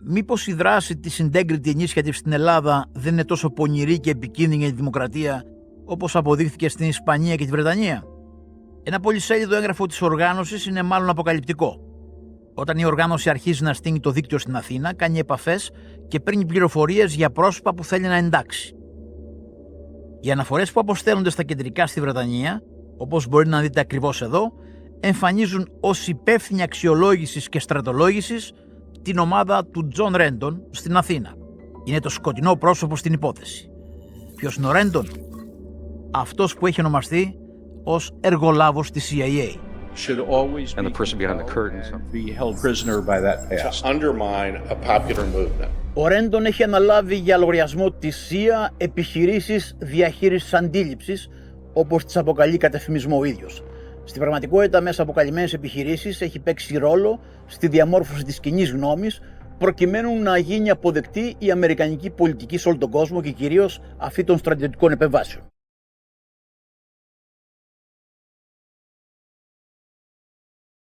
Μήπως η δράση της Integrity Initiative στην Ελλάδα δεν είναι τόσο πονηρή και επικίνδυνη για τη δημοκρατία όπως αποδείχθηκε στην Ισπανία και τη Βρετανία? Ένα πολυσέλιδο έγγραφο της οργάνωσης είναι μάλλον αποκαλυπτικό. Όταν η οργάνωση αρχίζει να στείνει το δίκτυο στην Αθήνα, κάνει επαφές και παίρνει πληροφορίες για πρόσωπα που θέλει να εντάξει. Οι αναφορές που αποστέλλονται στα κεντρικά στη Βρετανία, όπως μπορεί να δείτε ακριβώς εδώ, εμφανίζουν ως υπεύθυνη αξιολόγησης και στρατολόγησης την ομάδα του Τζον Ρέντον στην Αθήνα. Είναι το σκοτεινό πρόσωπο στην υπόθεση. Ποιος είναι ο Ρέντον? Αυτός που έχει ονομαστεί ως εργολάβος της CIA. And the person behind the curtains be held prisoner by that past. To undermine a popular movement. Ο Ρέντον έχει αναλάβει για λογαριασμό της CIA επιχειρήσεις διαχείρισης αντίληψης, όπως τις αποκαλεί κατ' εφημισμό ο ίδιος. Στην πραγματικότητα, μέσα από καλυμμένες επιχειρήσεις έχει παίξει ρόλο στη διαμόρφωση της κοινής γνώμης, προκειμένου να γίνει αποδεκτή η αμερικανική πολιτική σε όλο τον κόσμο και κυρίως αυτή των στρατιωτικών επεμβάσεων.